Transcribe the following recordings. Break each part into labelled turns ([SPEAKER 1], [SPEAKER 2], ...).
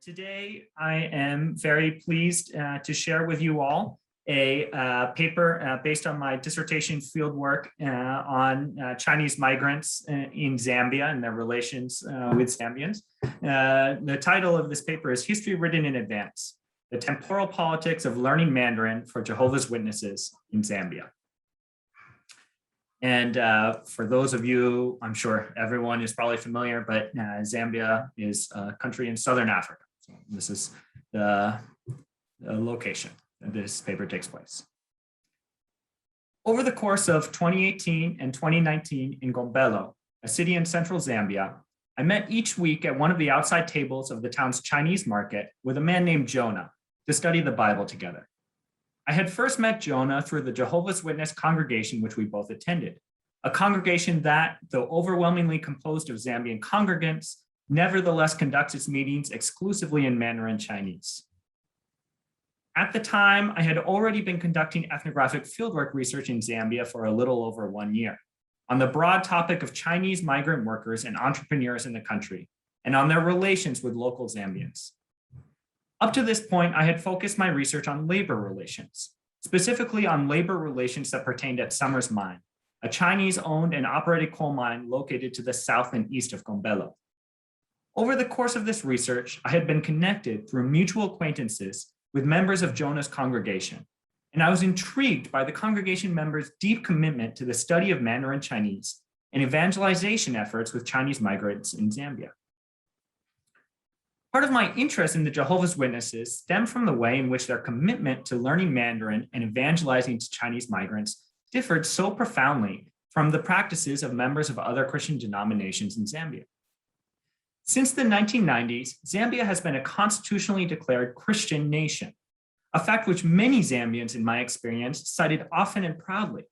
[SPEAKER 1] Today, I am very pleased to share with you all a paper based on my dissertation fieldwork on Chinese migrants in Zambia and their relations with Zambians. The title of this paper is History Written in Advance: The Temporal Politics of Learning Mandarin for Jehovah's Witnesses in Zambia. And for those of you, I'm sure everyone is probably familiar, but Zambia is a country in Southern Africa. So this is the location that this paper takes place. Over the course of 2018 and 2019 in Gombelo, a city in central Zambia, I met each week at one of the outside tables of the town's Chinese market with a man named Jonah to study the Bible together. I had first met Jonah through the Jehovah's Witness congregation, which we both attended, a congregation that, though overwhelmingly composed of Zambian congregants, nevertheless conducts its meetings exclusively in Mandarin Chinese. At the time, I had already been conducting ethnographic fieldwork research in Zambia for a little over 1 year on the broad topic of Chinese migrant workers and entrepreneurs in the country, and on their relations with local Zambians. Up to this point, I had focused my research on labor relations, specifically on labor relations that pertained at Summers Mine, a Chinese-owned and operated coal mine located to the south and east of Gombelo. Over the course of this research, I had been connected through mutual acquaintances with members of Jonah's congregation, and I was intrigued by the congregation members' deep commitment to the study of Mandarin Chinese and evangelization efforts with Chinese migrants in Zambia. Part of my interest in the Jehovah's Witnesses stemmed from the way in which their commitment to learning Mandarin and evangelizing to Chinese migrants differed so profoundly from the practices of members of other Christian denominations in Zambia. Since the 1990s, Zambia has been a constitutionally declared Christian nation, a fact which many Zambians, in my experience, cited often and proudly.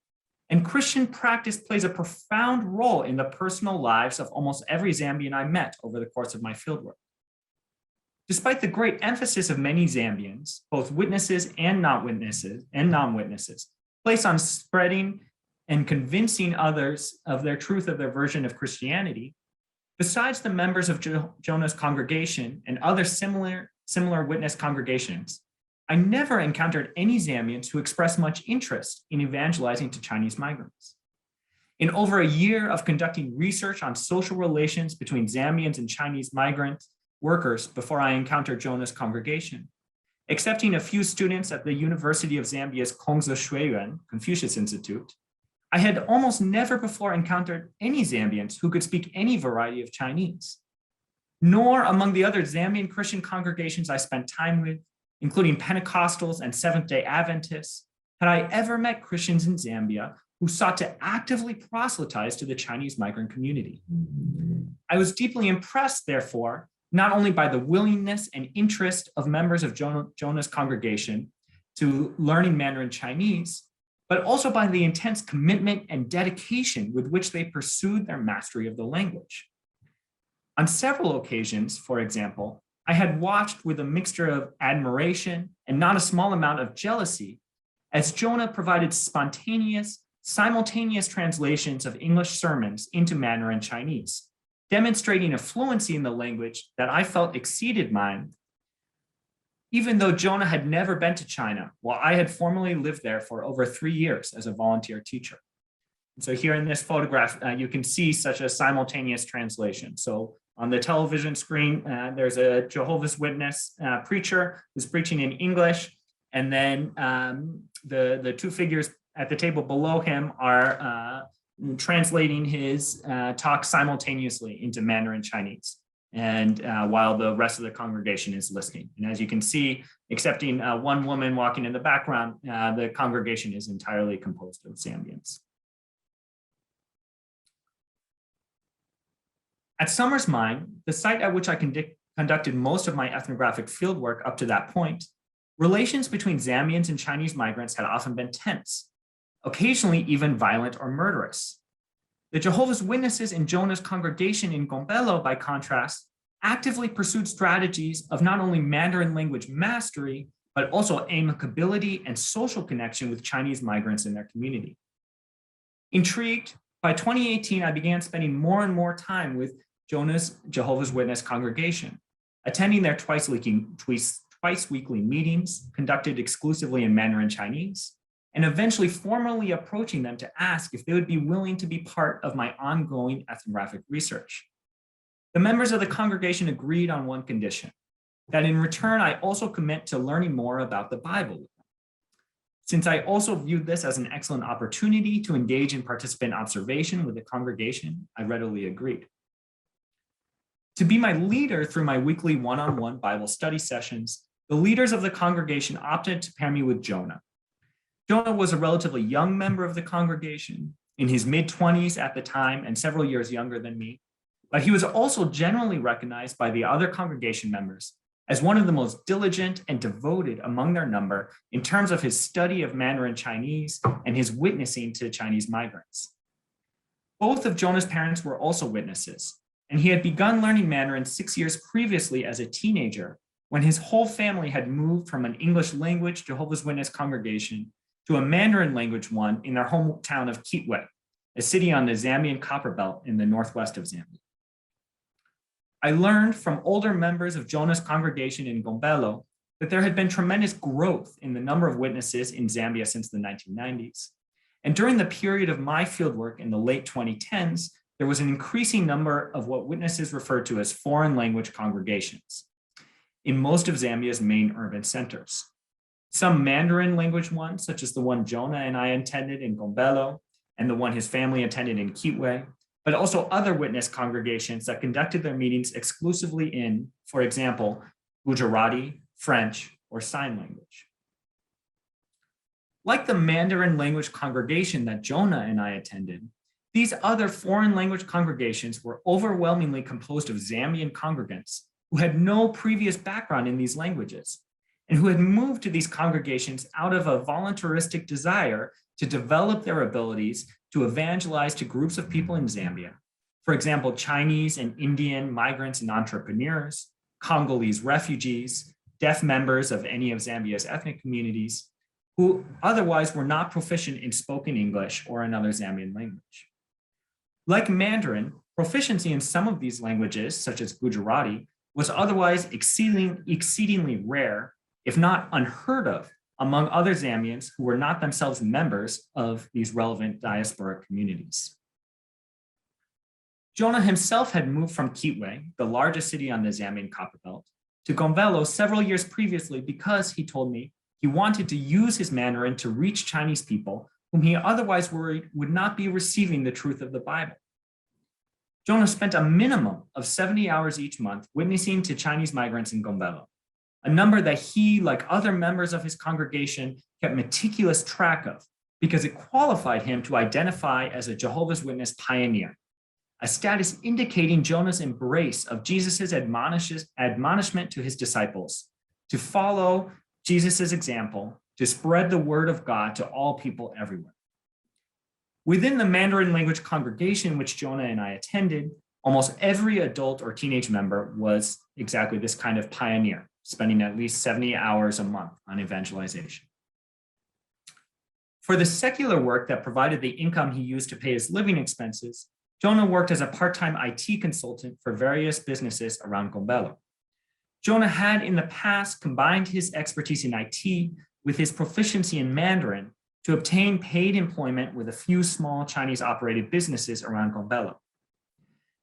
[SPEAKER 1] And Christian practice plays a profound role in the personal lives of almost every Zambian I met over the course of my fieldwork. Despite the great emphasis of many Zambians, both witnesses and non-witnesses, place on spreading and convincing others of their truth of their version of Christianity, besides the members of Jonah's congregation and other similar witness congregations, I never encountered any Zambians who expressed much interest in evangelizing to Chinese migrants. In over a year of conducting research on social relations between Zambians and Chinese migrant workers before I encountered Jonah's congregation, accepting a few students at the University of Zambia's Confucius Institute, I had almost never before encountered any Zambians who could speak any variety of Chinese. Nor among the other Zambian Christian congregations I spent time with, including Pentecostals and Seventh-day Adventists, had I ever met Christians in Zambia who sought to actively proselytize to the Chinese migrant community. I was deeply impressed, therefore, not only by the willingness and interest of members of Jonah's congregation to learning Mandarin Chinese, but also by the intense commitment and dedication with which they pursued their mastery of the language. On several occasions, for example, I had watched with a mixture of admiration and not a small amount of jealousy as Jonah provided spontaneous, simultaneous translations of English sermons into Mandarin Chinese, demonstrating a fluency in the language that I felt exceeded mine, even though Jonah had never been to China, while I had formerly lived there for over 3 years as a volunteer teacher. And so here in this photograph, you can see such a simultaneous translation. So on the television screen, there's a Jehovah's Witness preacher who's preaching in English, and then the two figures at the table below him are translating his talk simultaneously into Mandarin Chinese, and while the rest of the congregation is listening. And as you can see, excepting one woman walking in the background, the congregation is entirely composed of Zambians. At Summers Mine, the site at which I conducted most of my ethnographic fieldwork up to that point, relations between Zambians and Chinese migrants had often been tense, occasionally even violent or murderous. The Jehovah's Witnesses in Jonah's congregation in Gombelo, by contrast, actively pursued strategies of not only Mandarin language mastery, but also amicability and social connection with Chinese migrants in their community. Intrigued, by 2018, I began spending more and more time with Jonah's Jehovah's Witness congregation, attending their twice weekly meetings conducted exclusively in Mandarin Chinese, and eventually formally approaching them to ask if they would be willing to be part of my ongoing ethnographic research. The members of the congregation agreed on one condition, that in return I also commit to learning more about the Bible. Since I also viewed this as an excellent opportunity to engage in participant observation with the congregation, I readily agreed. To be my leader through my weekly one-on-one Bible study sessions, the leaders of the congregation opted to pair me with Jonah. Jonah was a relatively young member of the congregation, in his mid-20s at the time and several years younger than me, but he was also generally recognized by the other congregation members as one of the most diligent and devoted among their number in terms of his study of Mandarin Chinese and his witnessing to Chinese migrants. Both of Jonah's parents were also witnesses, and he had begun learning Mandarin 6 years previously as a teenager when his whole family had moved from an English language Jehovah's Witness congregation to a Mandarin language one in their hometown of Kitwe, a city on the Zambian copper belt in the northwest of Zambia. I learned from older members of Jonah's congregation in Gombelo that there had been tremendous growth in the number of witnesses in Zambia since the 1990s. And during the period of my fieldwork in the late 2010s, there was an increasing number of what witnesses refer to as foreign language congregations in most of Zambia's main urban centers. Some Mandarin language ones, such as the one Jonah and I attended in Gombelo and the one his family attended in Kitwe, but also other witness congregations that conducted their meetings exclusively in, for example, Gujarati, French, or sign language. Like the Mandarin language congregation that Jonah and I attended, these other foreign language congregations were overwhelmingly composed of Zambian congregants who had no previous background in these languages and who had moved to these congregations out of a voluntaristic desire to develop their abilities to evangelize to groups of people in Zambia. For example, Chinese and Indian migrants and entrepreneurs, Congolese refugees, deaf members of any of Zambia's ethnic communities, who otherwise were not proficient in spoken English or another Zambian language. Like Mandarin, proficiency in some of these languages, such as Gujarati, was otherwise exceedingly rare, if not unheard of, among other Zambians who were not themselves members of these relevant diasporic communities. Jonah himself had moved from Kitwe, the largest city on the Zambian copper belt, to Gombelo several years previously because, he told me, he wanted to use his Mandarin to reach Chinese people whom he otherwise worried would not be receiving the truth of the Bible. Jonah spent a minimum of 70 hours each month witnessing to Chinese migrants in Gombelo, a number that he, like other members of his congregation, kept meticulous track of because it qualified him to identify as a Jehovah's Witness pioneer, a status indicating Jonah's embrace of Jesus's admonishment to his disciples to follow Jesus's example, to spread the word of God to all people everywhere. Within the Mandarin language congregation which Jonah and I attended, almost every adult or teenage member was exactly this kind of pioneer, spending at least 70 hours a month on evangelization. For the secular work that provided the income he used to pay his living expenses, Jonah worked as a part-time IT consultant for various businesses around Gombelo. Jonah had in the past combined his expertise in IT with his proficiency in Mandarin to obtain paid employment with a few small Chinese-operated businesses around Gombelo.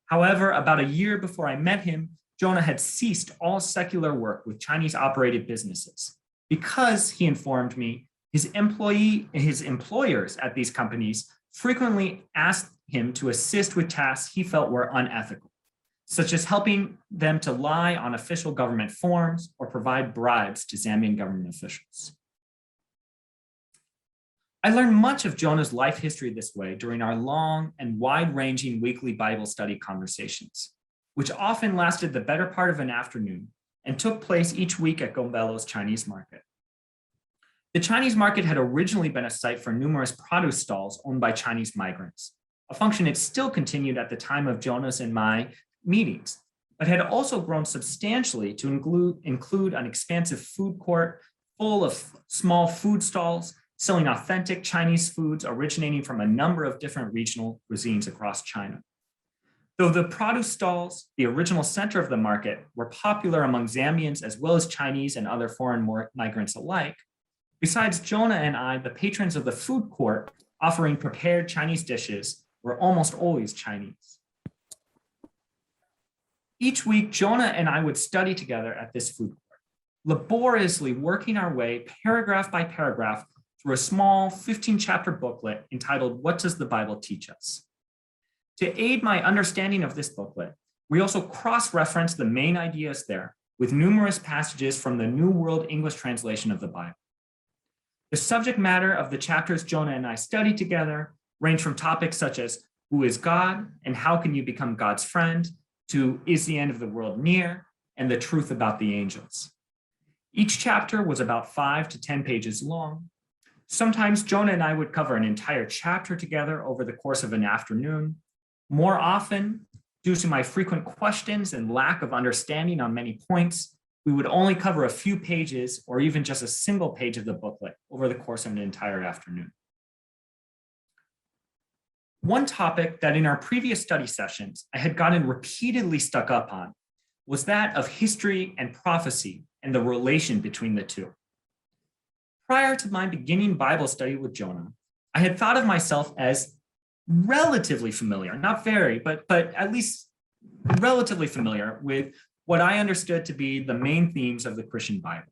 [SPEAKER 1] However, about a year before I met him, Jonah had ceased all secular work with Chinese-operated businesses because, he informed me, his employers at these companies frequently asked him to assist with tasks he felt were unethical, such as helping them to lie on official government forms or provide bribes to Zambian government officials. I learned much of Jonah's life history this way during our long and wide-ranging weekly Bible study conversations, which often lasted the better part of an afternoon and took place each week at Gombelo's Chinese market. The Chinese market had originally been a site for numerous produce stalls owned by Chinese migrants, a function it still continued at the time of Jonah's and my meetings, but had also grown substantially to include an expansive food court full of small food stalls selling authentic Chinese foods originating from a number of different regional cuisines across China. Though the produce stalls, the original center of the market, were popular among Zambians as well as Chinese and other foreign migrants alike, besides Jonah and I, the patrons of the food court offering prepared Chinese dishes were almost always Chinese. Each week, Jonah and I would study together at this food court, laboriously working our way paragraph by paragraph through a small 15-chapter booklet entitled, "What Does the Bible Teach Us?" To aid my understanding of this booklet, we also cross-reference the main ideas there with numerous passages from the New World English translation of the Bible. The subject matter of the chapters Jonah and I studied together range from topics such as who is God and how can you become God's friend, to is the end of the world near, and the truth about the angels. Each chapter was about 5 to 10 pages long. Sometimes Jonah and I would cover an entire chapter together over the course of an afternoon. More often, due to my frequent questions and lack of understanding on many points, we would only cover a few pages or even just a single page of the booklet over the course of an entire afternoon. One topic that in our previous study sessions I had gotten repeatedly stuck up on was that of history and prophecy and the relation between the two. Prior to my beginning Bible study with Jonah, I had thought of myself as relatively familiar, not very, but at least relatively familiar with what I understood to be the main themes of the Christian Bible.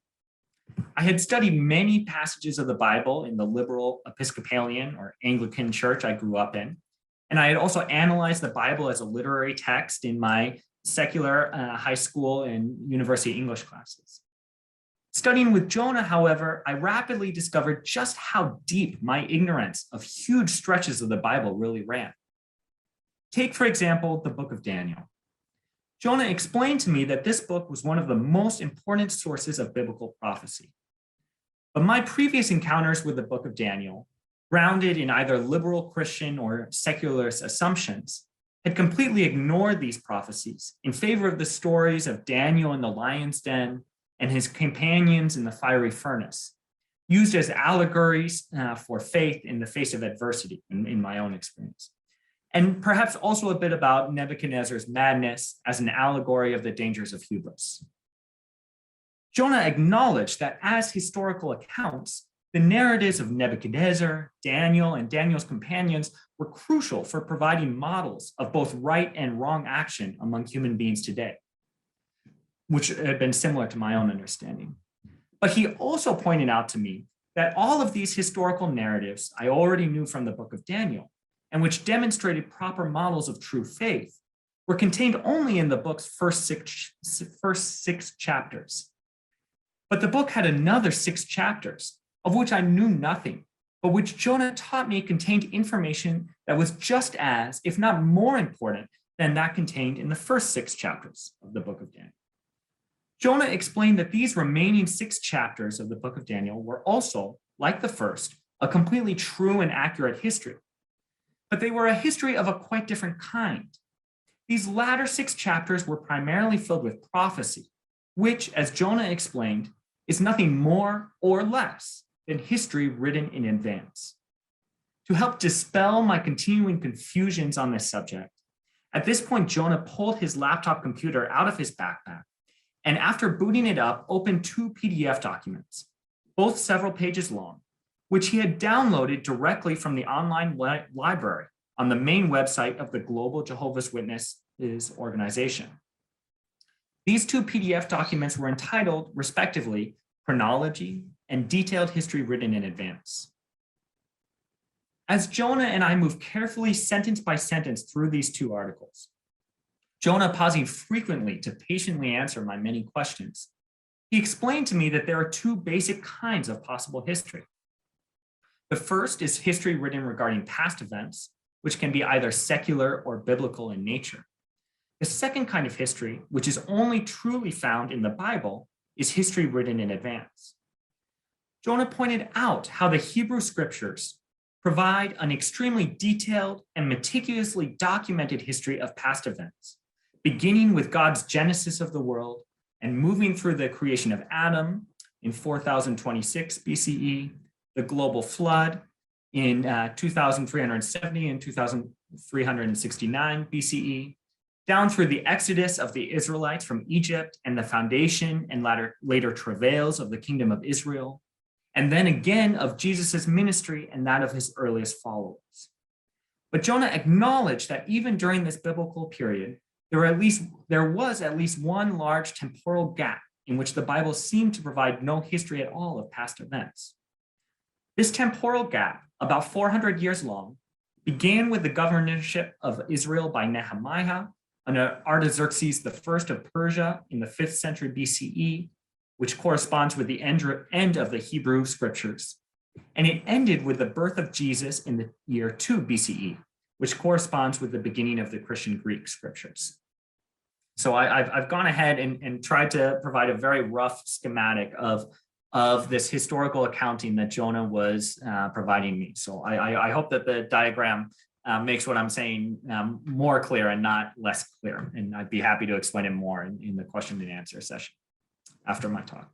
[SPEAKER 1] I had studied many passages of the Bible in the liberal Episcopalian or Anglican church I grew up in, and I had also analyzed the Bible as a literary text in my secular high school and university English classes. Studying with Jonah, however, I rapidly discovered just how deep my ignorance of huge stretches of the Bible really ran. Take, for example, the book of Daniel. Jonah explained to me that this book was one of the most important sources of biblical prophecy. But my previous encounters with the book of Daniel, grounded in either liberal Christian or secularist assumptions, had completely ignored these prophecies in favor of the stories of Daniel in the lion's den and his companions in the fiery furnace, used as allegories for faith in the face of adversity, in my own experience. And perhaps also a bit about Nebuchadnezzar's madness as an allegory of the dangers of hubris. Jonah acknowledged that as historical accounts, the narratives of Nebuchadnezzar, Daniel, and Daniel's companions were crucial for providing models of both right and wrong action among human beings today, which had been similar to my own understanding. But he also pointed out to me that all of these historical narratives I already knew from the book of Daniel, and which demonstrated proper models of true faith, were contained only in the book's first six chapters. But the book had another 6 chapters, of which I knew nothing, but which Jonah taught me contained information that was just as, if not more important than that contained in the first 6 chapters of the book of Daniel. Jonah explained that these remaining 6 chapters of the book of Daniel were also, like the first, a completely true and accurate history. But they were a history of a quite different kind. These latter 6 chapters were primarily filled with prophecy, which, as Jonah explained, is nothing more or less than history written in advance. To help dispel my continuing confusions on this subject, at this point, Jonah pulled his laptop computer out of his backpack, and after booting it up, opened 2 PDF documents, both several pages long, which he had downloaded directly from the online library on the main website of the Global Jehovah's Witnesses organization. These 2 PDF documents were entitled, respectively, Chronology and Detailed History Written in Advance. As Jonah and I moved carefully sentence by sentence through these 2 articles, Jonah pausing frequently to patiently answer my many questions, he explained to me that there are 2 basic kinds of possible history. The first is history written regarding past events, which can be either secular or biblical in nature. The second kind of history, which is only truly found in the Bible, is history written in advance. Jonah pointed out how the Hebrew scriptures provide an extremely detailed and meticulously documented history of past events, beginning with God's genesis of the world and moving through the creation of Adam in 4026 BCE, the global flood in 2370 and 2369 BCE, down through the exodus of the Israelites from Egypt and the foundation and later travails of the kingdom of Israel, and then again of Jesus's ministry and that of his earliest followers. But Jonah acknowledged that even during this biblical period, there was at least one large temporal gap in which the Bible seemed to provide no history at all of past events. This temporal gap, about 400 years long, began with the governorship of Israel by Nehemiah under Artaxerxes I of Persia in the 5th century BCE, which corresponds with the end of the Hebrew scriptures. And it ended with the birth of Jesus in the year 2 BCE, which corresponds with the beginning of the Christian Greek scriptures. So I've gone ahead and tried to provide a very rough schematic of this historical accounting that Jonah was providing me. So I hope that the diagram makes what I'm saying more clear and not less clear. And I'd be happy to explain it more in the question and answer session after my talk.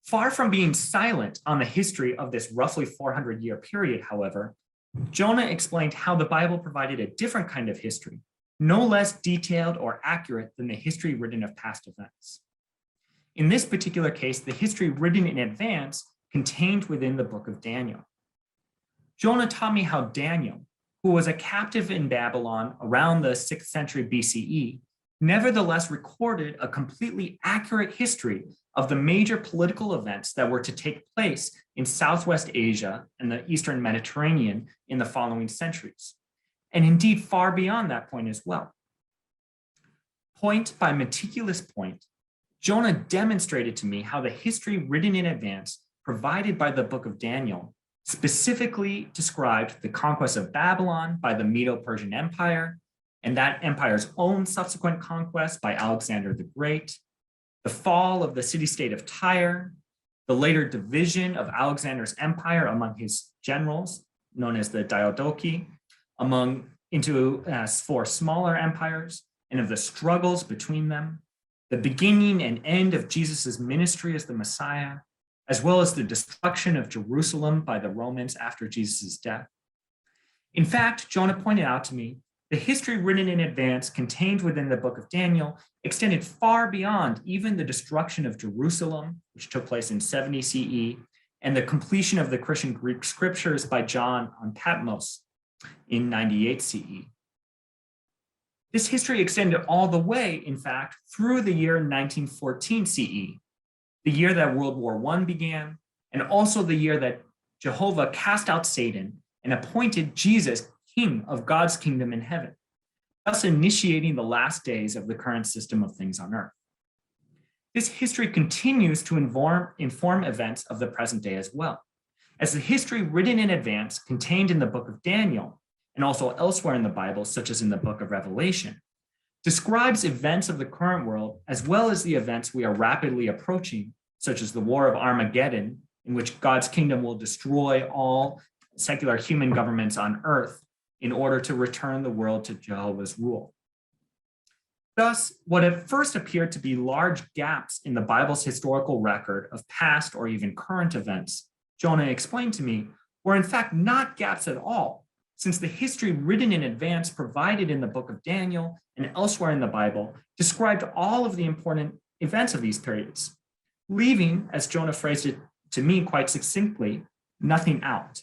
[SPEAKER 1] Far from being silent on the history of this roughly 400-year period, however, Jonah explained how the Bible provided a different kind of history, no less detailed or accurate than the history written of past events. In this particular case, the history written in advance contained within the book of Daniel. Jonah taught me how Daniel, who was a captive in Babylon around the 6th century BCE, nevertheless recorded a completely accurate history of the major political events that were to take place in Southwest Asia and the Eastern Mediterranean in the following centuries, and indeed far beyond that point as well. Point by meticulous point, Jonah demonstrated to me how the history written in advance provided by the book of Daniel specifically described the conquest of Babylon by the Medo-Persian Empire, and that empire's own subsequent conquest by Alexander the Great, the fall of the city-state of Tyre, the later division of Alexander's empire among his generals, known as the dialogic, into 4 smaller empires, and of the struggles between them, the beginning and end of Jesus's ministry as the Messiah, as well as the destruction of Jerusalem by the Romans after Jesus's death. In fact, Jonah pointed out to me, the history written in advance contained within the book of Daniel extended far beyond even the destruction of Jerusalem, which took place in 70 CE, and the completion of the Christian Greek scriptures by John on Patmos in 98 CE. This history extended all the way, in fact, through the year 1914 CE, the year that World War I began, and also the year that Jehovah cast out Satan and appointed Jesus king of God's kingdom in heaven, thus initiating the last days of the current system of things on earth. This history continues to inform events of the present day as well, as the history written in advance contained in the book of Daniel, and also elsewhere in the Bible, such as in the book of Revelation, describes events of the current world as well as the events we are rapidly approaching, such as the war of Armageddon, in which God's kingdom will destroy all secular human governments on earth in order to return the world to Jehovah's rule. Thus, what at first appeared to be large gaps in the Bible's historical record of past or even current events, Jonah explained to me, were in fact not gaps at all, since the history written in advance provided in the book of Daniel and elsewhere in the Bible described all of the important events of these periods, leaving, as Jonah phrased it to me quite succinctly, nothing out.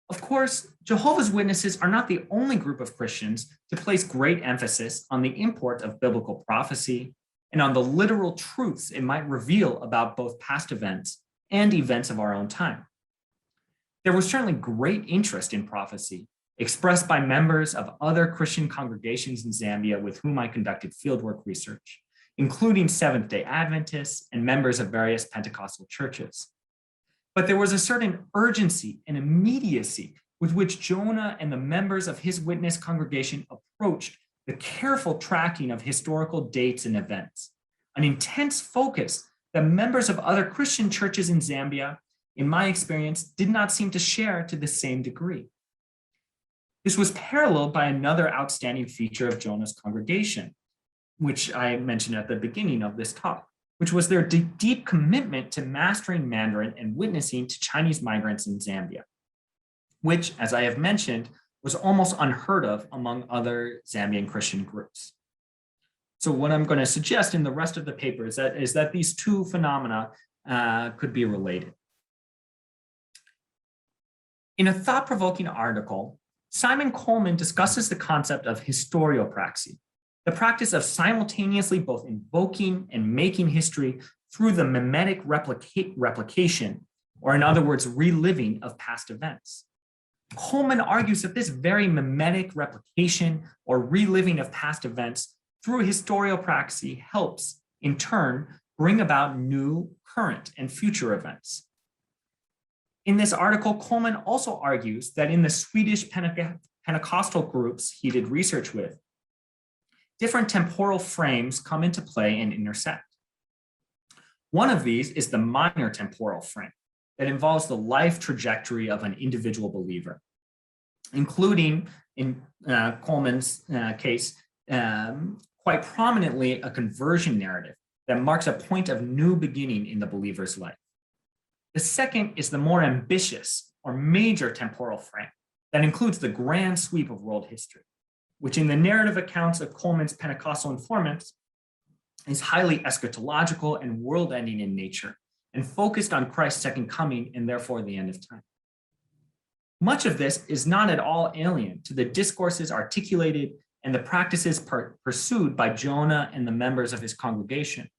[SPEAKER 1] Of course, Jehovah's Witnesses are not the only group of Christians to place great emphasis on the import of biblical prophecy and on the literal truths it might reveal about both past events and events of our own time. There was certainly great interest in prophecy expressed by members of other Christian congregations in Zambia with whom I conducted fieldwork research, including Seventh-day Adventists and members of various Pentecostal churches. But there was a certain urgency and immediacy with which Jonah and the members of his witness congregation approached the careful tracking of historical dates and events, an intense focus that members of other Christian churches in Zambia, in my experience, did not seem to share to the same degree. This was paralleled by another outstanding feature of Jonah's congregation, which I mentioned at the beginning of this talk, which was their deep commitment to mastering Mandarin and witnessing to Chinese migrants in Zambia, which, as I have mentioned, was almost unheard of among other Zambian Christian groups. So what I'm going to suggest in the rest of the paper is that these two phenomena could be related. In a thought-provoking article, Simon Coleman discusses the concept of historiopraxy, the practice of simultaneously both invoking and making history through the mimetic replication, or in other words, reliving of past events. Coleman argues that this very mimetic replication or reliving of past events through historiopraxy helps, in turn, bring about new, current, and future events. In this article, Coleman also argues that in the Swedish Pentecostal groups he did research with, different temporal frames come into play and intersect. One of these is the minor temporal frame that involves the life trajectory of an individual believer, including, in Coleman's case, quite prominently a conversion narrative that marks a point of new beginning in the believer's life. The second is the more ambitious or major temporal frame that includes the grand sweep of world history, which in the narrative accounts of Coleman's Pentecostal informants is highly eschatological and world-ending in nature and focused on Christ's second coming and therefore the end of time. Much of this is not at all alien to the discourses articulated and the practices pursued by Jonah and the members of his congregation.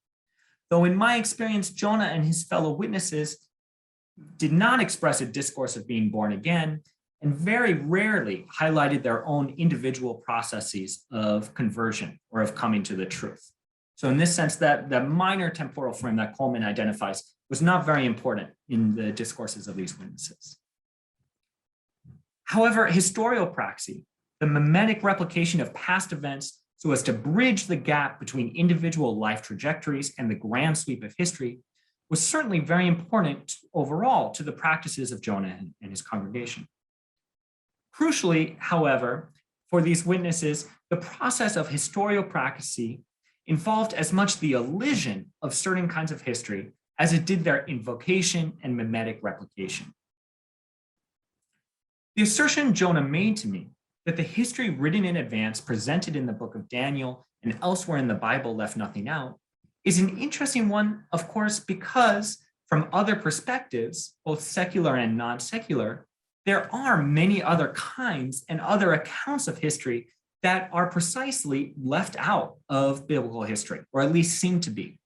[SPEAKER 1] Though in my experience, Jonah and his fellow witnesses did not express a discourse of being born again, and very rarely highlighted their own individual processes of conversion or of coming to the truth. So in this sense, that the minor temporal frame that Coleman identifies was not very important in the discourses of these witnesses. However, historiopraxy, the mimetic replication of past events so as to bridge the gap between individual life trajectories and the grand sweep of history, was certainly very important overall to the practices of Jonah and his congregation. Crucially, however, for these witnesses, the process of historiopraxy involved as much the elision of certain kinds of history as it did their invocation and mimetic replication. The assertion Jonah made to me that the history written in advance presented in the book of Daniel and elsewhere in the Bible left nothing out is an interesting one, of course, because from other perspectives, both secular and non-secular, there are many other kinds and other accounts of history that are precisely left out of biblical history, or at least seem to be.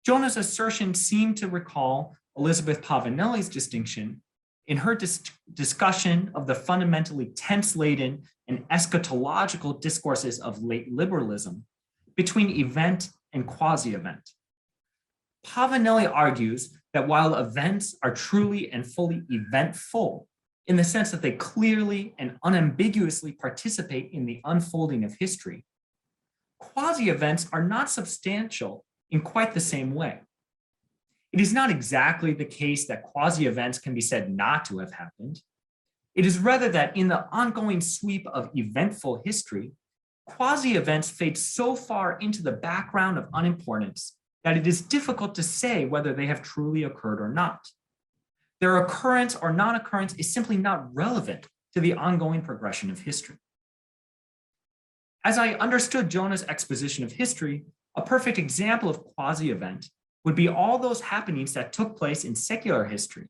[SPEAKER 1] Jonah's assertion seemed to recall Elizabeth Pavanelli's distinction in her discussion of the fundamentally tense-laden and eschatological discourses of late liberalism between event and quasi-event. Pavanelli argues that while events are truly and fully eventful, in the sense that they clearly and unambiguously participate in the unfolding of history, quasi-events are not substantial in quite the same way. It is not exactly the case that quasi-events can be said not to have happened. It is rather that in the ongoing sweep of eventful history, quasi-events fade so far into the background of unimportance that it is difficult to say whether they have truly occurred or not. Their occurrence or non-occurrence is simply not relevant to the ongoing progression of history. As I understood Jonah's exposition of history, a perfect example of quasi-event would be all those happenings that took place in secular history,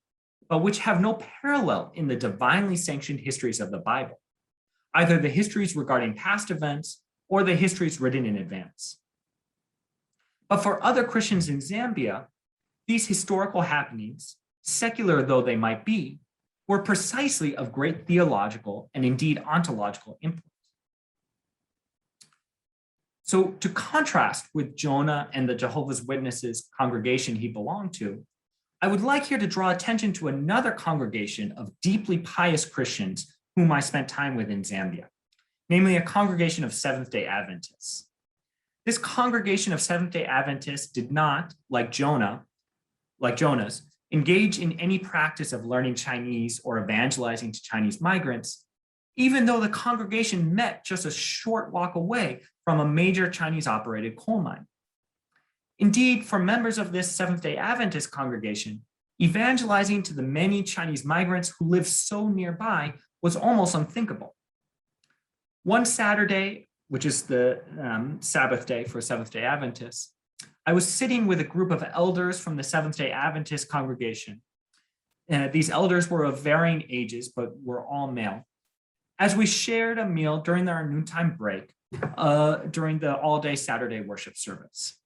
[SPEAKER 1] but which have no parallel in the divinely sanctioned histories of the Bible, either the histories regarding past events or the histories written in advance. But for other Christians in Zambia, these historical happenings, secular though they might be, were precisely of great theological and indeed ontological import. So to contrast with Jonah and the Jehovah's Witnesses congregation he belonged to, I would like here to draw attention to another congregation of deeply pious Christians whom I spent time with in Zambia, namely a congregation of Seventh-day Adventists. This congregation of Seventh-day Adventists did not, like Jonah's, engage in any practice of learning Chinese or evangelizing to Chinese migrants, even though the congregation met just a short walk away from a major Chinese-operated coal mine. Indeed, for members of this Seventh-day Adventist congregation, evangelizing to the many Chinese migrants who live so nearby was almost unthinkable. One Saturday, which is the Sabbath day for Seventh-day Adventists, I was sitting with a group of elders from the Seventh-day Adventist congregation. These elders were of varying ages, but were all male. As we shared a meal during our noontime break, during the all-day Saturday worship service,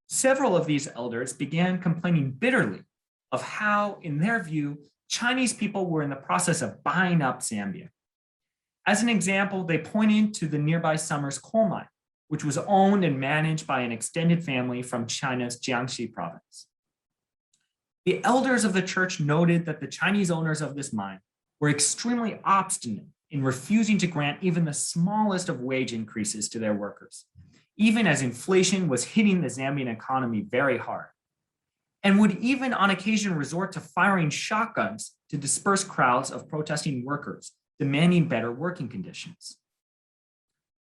[SPEAKER 1] several of these elders began complaining bitterly of how, in their view, Chinese people were in the process of buying up Zambia. As an example, they pointed to the nearby Summers coal mine, which was owned and managed by an extended family from China's Jiangxi province. The elders of the church noted that the Chinese owners of this mine were extremely obstinate in refusing to grant even the smallest of wage increases to their workers, even as inflation was hitting the Zambian economy very hard, and would even on occasion resort to firing shotguns to disperse crowds of protesting workers demanding better working conditions.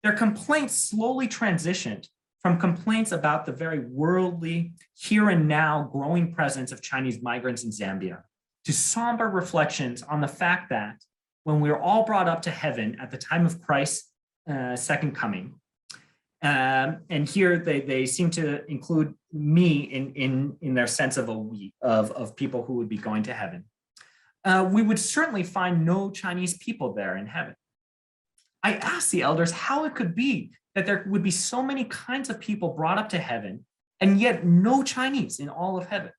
[SPEAKER 1] Their complaints slowly transitioned from complaints about the very worldly, here and now growing presence of Chinese migrants in Zambia to somber reflections on the fact that when we are all brought up to heaven at the time of Christ's second coming, and here they seem to include me in their sense of of people who would be going to heaven, we would certainly find no Chinese people there in heaven. I asked the elders how it could be that there would be so many kinds of people brought up to heaven and yet no Chinese in all of heaven.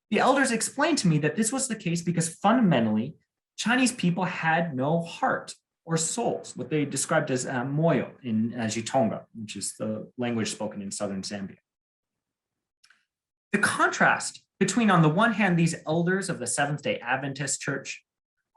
[SPEAKER 1] The elders explained to me that this was the case because fundamentally, Chinese people had no heart or souls, what they described as moyo in Jitonga, which is the language spoken in southern Zambia. The contrast between, on the one hand, these elders of the Seventh-day Adventist Church,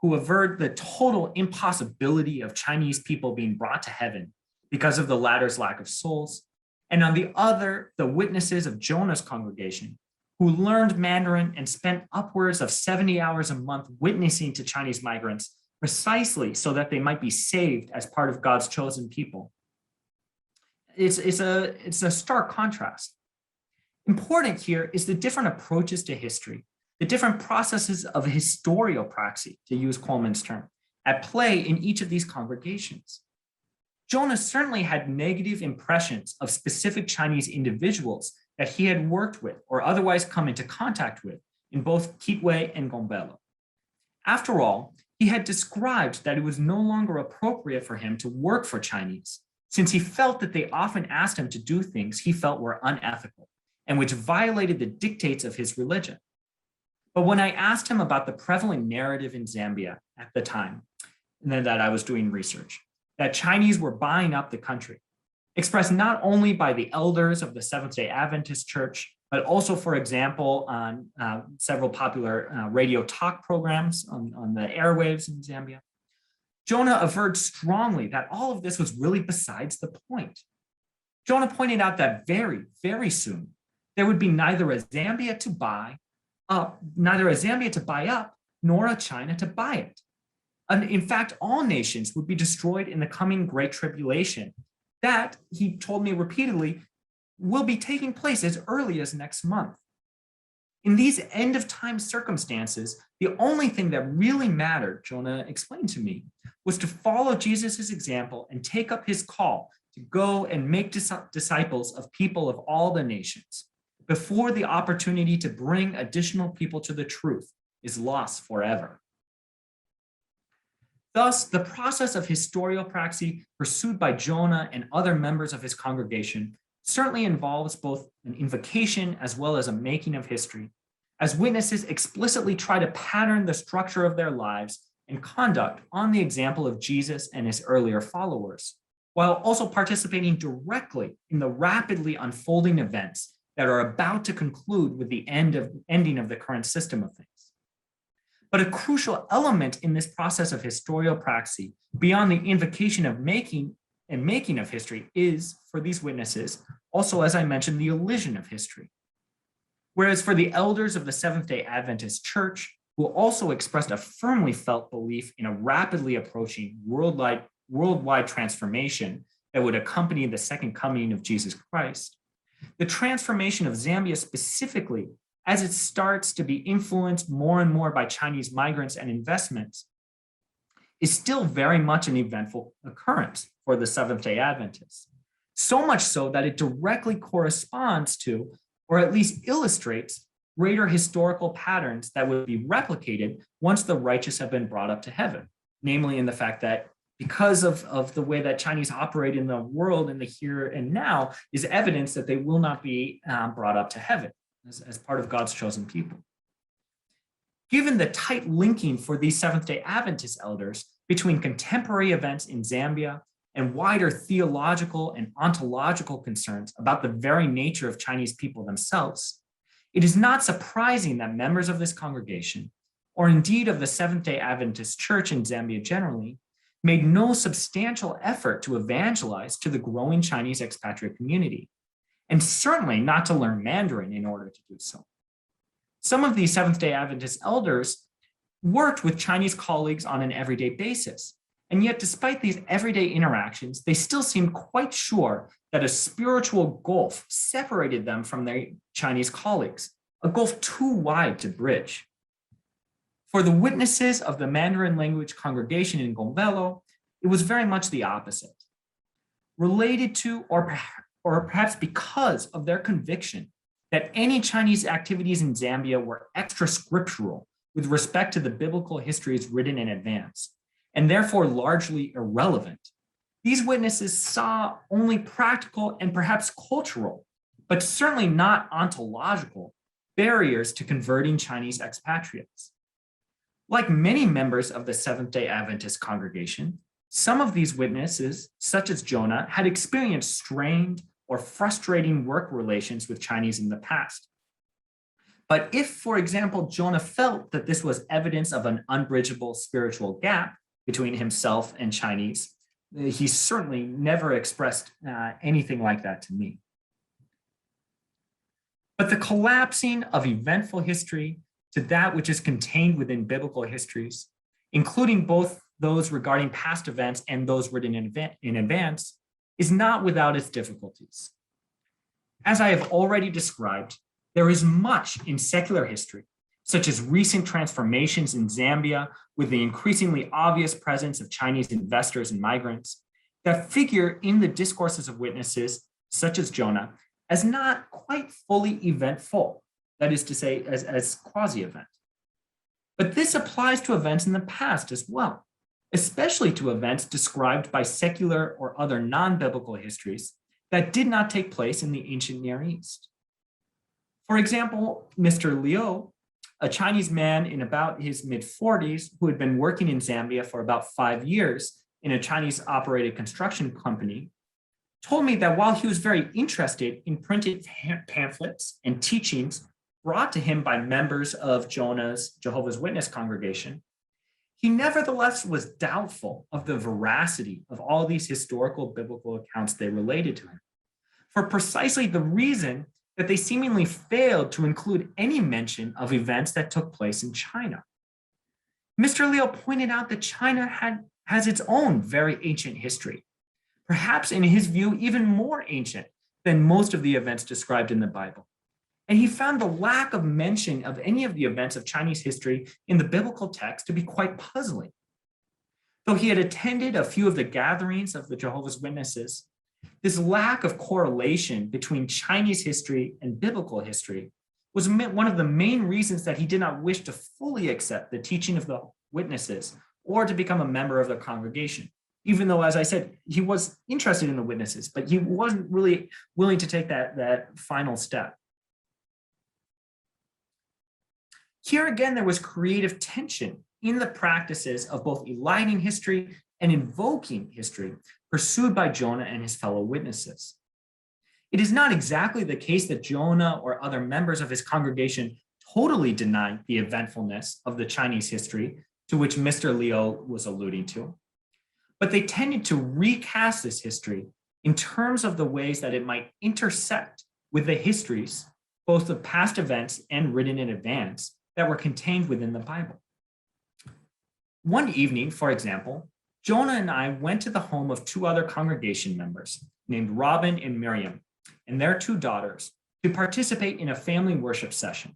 [SPEAKER 1] who averred the total impossibility of Chinese people being brought to heaven because of the latter's lack of souls, and on the other, the witnesses of Jonah's congregation, who learned Mandarin and spent upwards of 70 hours a month witnessing to Chinese migrants precisely so that they might be saved as part of God's chosen people. It's a stark contrast. Important here is the different approaches to history, the different processes of historiopraxy, to use Coleman's term, at play in each of these congregations. Jonah certainly had negative impressions of specific Chinese individuals that he had worked with or otherwise come into contact with in both Kitwe and Gombelo. After all, he had described that it was no longer appropriate for him to work for Chinese, since he felt that they often asked him to do things he felt were unethical and which violated the dictates of his religion. But when I asked him about the prevalent narrative in Zambia at the time, and then that I was doing research, that Chinese were buying up the country, expressed not only by the elders of the Seventh-day Adventist Church, but also, for example, on several popular radio talk programs on the airwaves in Zambia, Jonah averred strongly that all of this was really besides the point. Jonah pointed out that very, very soon, there would be neither a Zambia to buy up, nor a China to buy it. And in fact, all nations would be destroyed in the coming Great Tribulation that, he told me repeatedly, will be taking place as early as next month. In these end of time circumstances, the only thing that really mattered, Jonah explained to me, was to follow Jesus's example and take up his call to go and make disciples of people of all the nations before the opportunity to bring additional people to the truth is lost forever. Thus, the process of historiopraxy pursued by Jonah and other members of his congregation certainly involves both an invocation as well as a making of history, as witnesses explicitly try to pattern the structure of their lives and conduct on the example of Jesus and his earlier followers, while also participating directly in the rapidly unfolding events that are about to conclude with the ending of the current system of things. But a crucial element in this process of historiopraxy, beyond the invocation of making of history, is, for these witnesses, also, as I mentioned, the elision of history. Whereas for the elders of the Seventh-day Adventist Church, who also expressed a firmly felt belief in a rapidly approaching worldwide transformation that would accompany the second coming of Jesus Christ, the transformation of Zambia specifically, as it starts to be influenced more and more by Chinese migrants and investments, is still very much an eventful occurrence for the Seventh-day Adventists. So much so that it directly corresponds to, or at least illustrates, greater historical patterns that would be replicated once the righteous have been brought up to heaven, namely in the fact that because of the way that Chinese operate in the world in the here and now is evidence that they will not be brought up to heaven as part of God's chosen people. Given the tight linking for these Seventh-day Adventist elders between contemporary events in Zambia and wider theological and ontological concerns about the very nature of Chinese people themselves, it is not surprising that members of this congregation, or indeed of the Seventh-day Adventist Church in Zambia generally, made no substantial effort to evangelize to the growing Chinese expatriate community, and certainly not to learn Mandarin in order to do so. Some of these Seventh-day Adventist elders worked with Chinese colleagues on an everyday basis, and yet despite these everyday interactions, they still seemed quite sure that a spiritual gulf separated them from their Chinese colleagues, a gulf too wide to bridge. For the witnesses of the Mandarin-language congregation in Gombelo, it was very much the opposite. Related to, or perhaps because of their conviction that any Chinese activities in Zambia were extra-scriptural with respect to the biblical histories written in advance, and therefore largely irrelevant, these witnesses saw only practical and perhaps cultural, but certainly not ontological, barriers to converting Chinese expatriates. Like many members of the Seventh-day Adventist congregation, some of these witnesses, such as Jonah, had experienced strained or frustrating work relations with Chinese in the past. But if, for example, Jonah felt that this was evidence of an unbridgeable spiritual gap between himself and Chinese, he certainly never expressed anything like that to me. But the collapsing of eventful history to that which is contained within biblical histories, including both those regarding past events and those written in advance, is not without its difficulties. As I have already described, there is much in secular history, such as recent transformations in Zambia with the increasingly obvious presence of Chinese investors and migrants, that figure in the discourses of witnesses, such as Jonah, as not quite fully eventful, that is to say, as quasi-event. But this applies to events in the past as well, especially to events described by secular or other non-biblical histories that did not take place in the ancient Near East. For example, Mr. Liu, a Chinese man in about his mid-40s who had been working in Zambia for about 5 years in a Chinese-operated construction company, told me that while he was very interested in printed pamphlets and teachings brought to him by members of Jonah's Jehovah's Witness congregation, he nevertheless was doubtful of the veracity of all these historical biblical accounts they related to him, for precisely the reason that they seemingly failed to include any mention of events that took place in China. Mr. Liu pointed out that China has its own very ancient history, perhaps in his view, even more ancient than most of the events described in the Bible. And he found the lack of mention of any of the events of Chinese history in the biblical text to be quite puzzling. Though he had attended a few of the gatherings of the Jehovah's Witnesses, this lack of correlation between Chinese history and biblical history was one of the main reasons that he did not wish to fully accept the teaching of the witnesses or to become a member of the congregation, even though, as I said, he was interested in the witnesses, but he wasn't really willing to take that final step. Here again, there was creative tension in the practices of both eliding history and invoking history pursued by Jonah and his fellow witnesses. It is not exactly the case that Jonah or other members of his congregation totally denied the eventfulness of the Chinese history to which Mr. Liu was alluding to, but they tended to recast this history in terms of the ways that it might intersect with the histories, both of past events and written in advance, that were contained within the Bible. One evening, for example, Jonah and I went to the home of 2 other congregation members named Robin and Miriam and their 2 daughters to participate in a family worship session.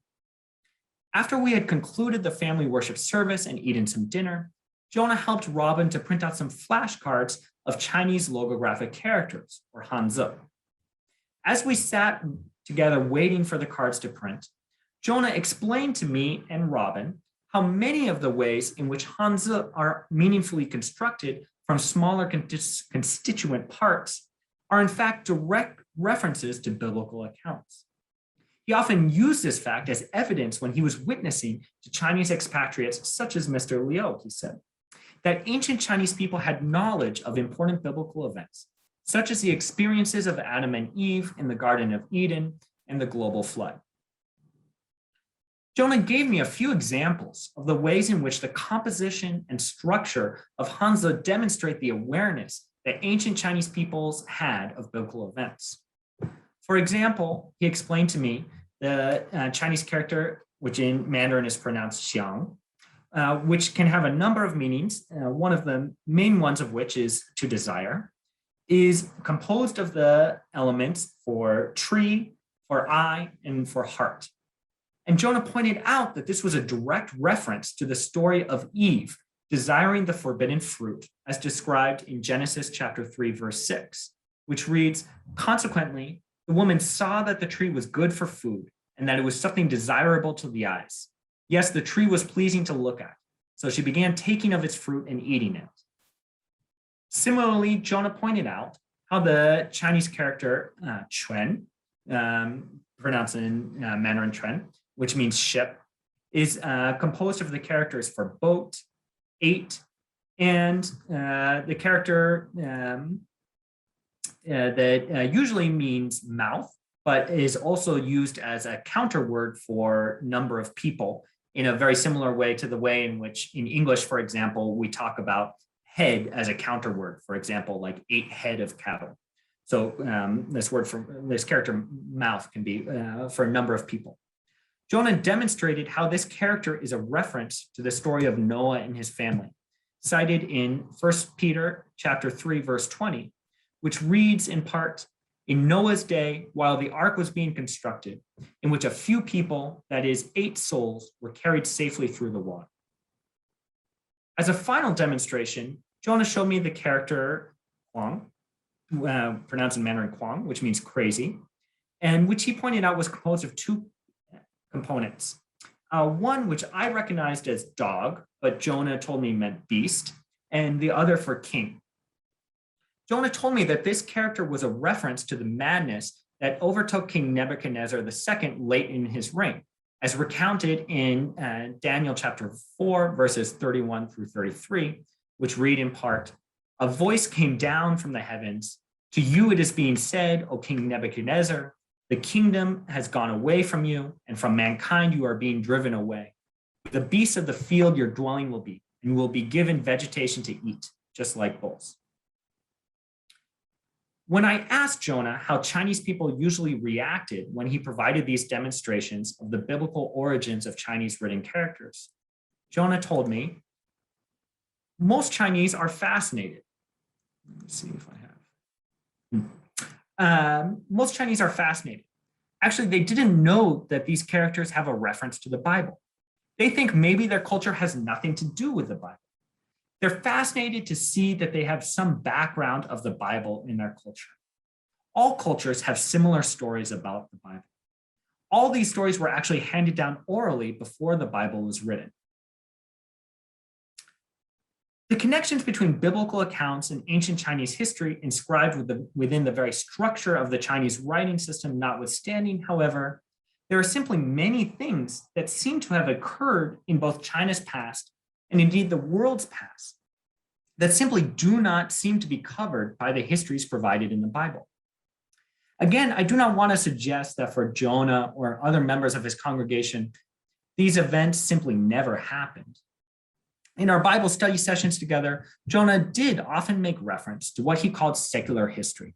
[SPEAKER 1] After we had concluded the family worship service and eaten some dinner, Jonah helped Robin to print out some flashcards of Chinese logographic characters, or Hanzi. As we sat together waiting for the cards to print, Jonah explained to me and Robin how many of the ways in which Hanzi are meaningfully constructed from smaller constituent parts are in fact direct references to biblical accounts. He often used this fact as evidence when he was witnessing to Chinese expatriates such as Mr. Liu, he said, that ancient Chinese people had knowledge of important biblical events, such as the experiences of Adam and Eve in the Garden of Eden and the global flood. Jonah gave me a few examples of the ways in which the composition and structure of Hanzi demonstrate the awareness that ancient Chinese peoples had of biblical events. For example, he explained to me the Chinese character, which in Mandarin is pronounced xiang, which can have a number of meanings. One of the main ones of which is to desire, is composed of the elements for tree, for eye, and for heart. And Jonah pointed out that this was a direct reference to the story of Eve desiring the forbidden fruit, as described in Genesis chapter 3, verse 6, which reads, "Consequently, the woman saw that the tree was good for food and that it was something desirable to the eyes. Yes, the tree was pleasing to look at. So she began taking of its fruit and eating it." Similarly, Jonah pointed out how the Chinese character quan, pronounced in Mandarin quan, which means ship, is composed of the characters for boat, eight, and the character that usually means mouth, but is also used as a counter word for number of people in a very similar way to the way in which in English, for example, we talk about head as a counter word, for example, like 8 head of cattle. So this character mouth can be for a number of people. Jonah demonstrated how this character is a reference to the story of Noah and his family, cited in 1 Peter chapter 3, verse 20, which reads in part, "In Noah's day, while the ark was being constructed, in which a few people, that is 8 souls, were carried safely through the water." As a final demonstration, Jonah showed me the character Huang, pronounced in Mandarin Huang, which means crazy, and which he pointed out was composed of 2 components. One which I recognized as dog, but Jonah told me meant beast, and the other for king. Jonah told me that this character was a reference to the madness that overtook King Nebuchadnezzar II late in his reign, as recounted in Daniel chapter 4, verses 31 through 33, which read in part, "A voice came down from the heavens. To you it is being said, O King Nebuchadnezzar, the kingdom has gone away from you, and from mankind you are being driven away. The beasts of the field your dwelling will be, and you will be given vegetation to eat, just like bulls." When I asked Jonah how Chinese people usually reacted when he provided these demonstrations of the biblical origins of Chinese written characters, Jonah told me, most Chinese are fascinated. Let me see if I have. Most Chinese are fascinated. Actually, they didn't know that these characters have a reference to the Bible. They think maybe their culture has nothing to do with the Bible. They're fascinated to see that they have some background of the Bible in their culture. All cultures have similar stories about the Bible. All these stories were actually handed down orally before the Bible was written. The connections between biblical accounts and ancient Chinese history inscribed within the very structure of the Chinese writing system notwithstanding, however, there are simply many things that seem to have occurred in both China's past and indeed the world's past that simply do not seem to be covered by the histories provided in the Bible. Again, I do not want to suggest that for Jonah or other members of his congregation, these events simply never happened. In our Bible study sessions together, Jonah did often make reference to what he called secular history,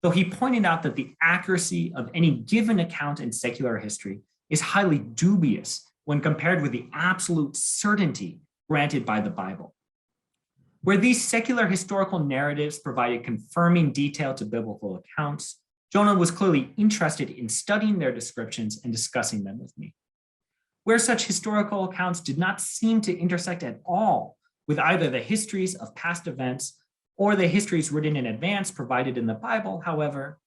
[SPEAKER 1] though he pointed out that the accuracy of any given account in secular history is highly dubious when compared with the absolute certainty granted by the Bible. Where these secular historical narratives provided confirming detail to biblical accounts, Jonah was clearly interested in studying their descriptions and discussing them with me. Where such historical accounts did not seem to intersect at all with either the histories of past events or the histories written in advance provided in the Bible, however,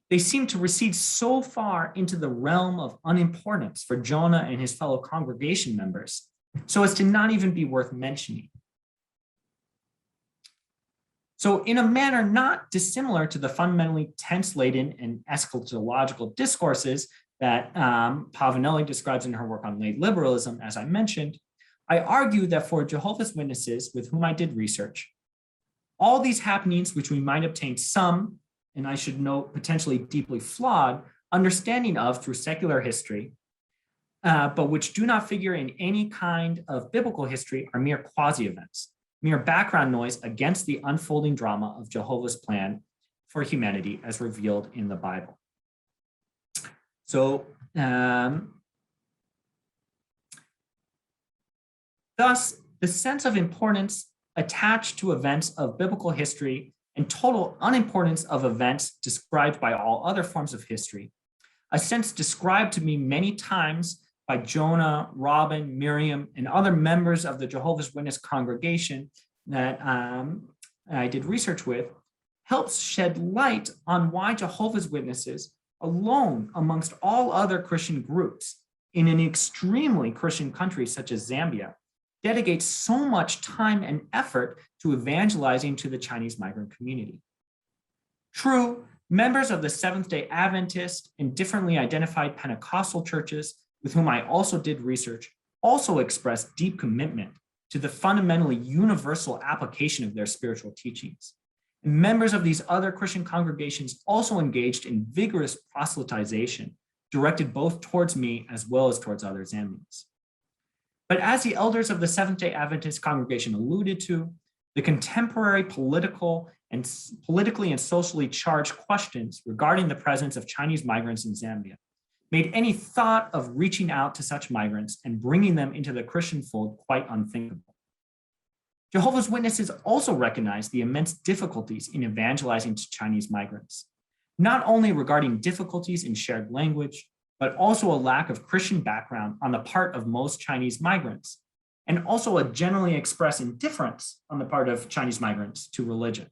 [SPEAKER 1] they seem to recede so far into the realm of unimportance for Jonah and his fellow congregation members, so as to not even be worth mentioning. So in a manner not dissimilar to the fundamentally tense-laden and eschatological discourses that Pavanelli describes in her work on late liberalism, as I mentioned, I argue that for Jehovah's Witnesses with whom I did research, all these happenings which we might obtain some, and I should note potentially deeply flawed, understanding of through secular history, but which do not figure in any kind of biblical history are mere quasi-events, mere background noise against the unfolding drama of Jehovah's plan for humanity as revealed in the Bible. So, thus, the sense of importance attached to events of biblical history and total unimportance of events described by all other forms of history, a sense described to me many times by Jonah, Robin, Miriam, and other members of the Jehovah's Witness congregation that I did research with, helps shed light on why Jehovah's Witnesses, alone amongst all other Christian groups in an extremely Christian country such as Zambia, dedicates so much time and effort to evangelizing to the Chinese migrant community. True, members of the Seventh-day Adventist and differently identified Pentecostal churches with whom I also did research also expressed deep commitment to the fundamentally universal application of their spiritual teachings. And members of these other Christian congregations also engaged in vigorous proselytization, directed both towards me as well as towards other Zambians. But as the elders of the Seventh-day Adventist congregation alluded to, the contemporary politically and socially charged questions regarding the presence of Chinese migrants in Zambia made any thought of reaching out to such migrants and bringing them into the Christian fold quite unthinkable. Jehovah's Witnesses also recognize the immense difficulties in evangelizing to Chinese migrants, not only regarding difficulties in shared language, but also a lack of Christian background on the part of most Chinese migrants, and also a generally expressed indifference on the part of Chinese migrants to religion.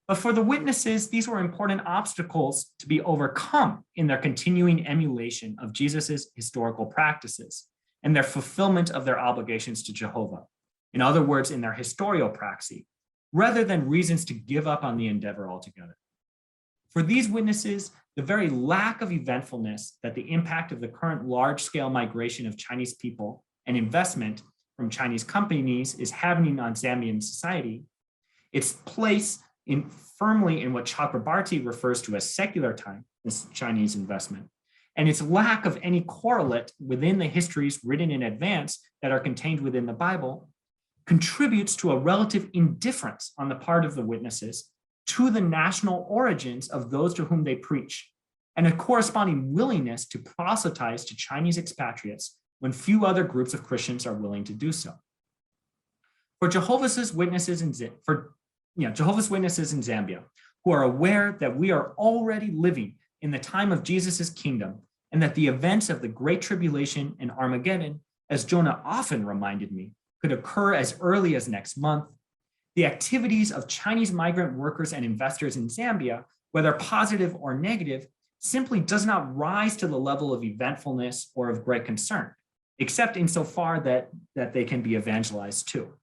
[SPEAKER 1] But for the witnesses, these were important obstacles to be overcome in their continuing emulation of Jesus's historical practices and their fulfillment of their obligations to Jehovah. In other words, in their historiopraxy, rather than reasons to give up on the endeavor altogether. For these witnesses, the very lack of eventfulness that the impact of the current large-scale migration of Chinese people and investment from Chinese companies is having on Zambian society, its place firmly in what Chakrabarti refers to as secular time, this Chinese investment, and its lack of any correlate within the histories written in advance that are contained within the Bible, contributes to a relative indifference on the part of the witnesses to the national origins of those to whom they preach, and a corresponding willingness to proselytize to Chinese expatriates when few other groups of Christians are willing to do so. For Jehovah's Witnesses in Zambia, who are aware that we are already living in the time of Jesus's kingdom, and that the events of the Great Tribulation and Armageddon, as Jonah often reminded me, could occur as early as next month, the activities of Chinese migrant workers and investors in Zambia, whether positive or negative, simply does not rise to the level of eventfulness or of great concern, except insofar that they can be evangelized too.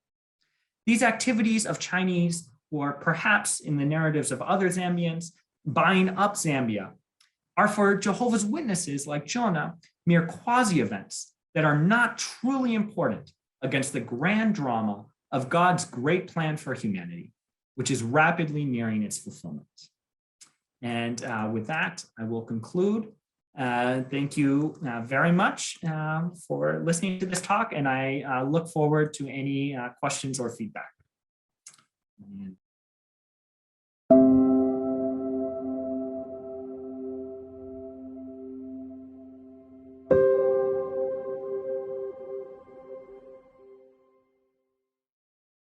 [SPEAKER 1] These activities of Chinese, or perhaps in the narratives of other Zambians, buying up Zambia, are for Jehovah's Witnesses like Jonah mere quasi-events that are not truly important against the grand drama of God's great plan for humanity, which is rapidly nearing its fulfillment. And with that, I will conclude. Thank you very much for listening to this talk, and I look forward to any questions or feedback.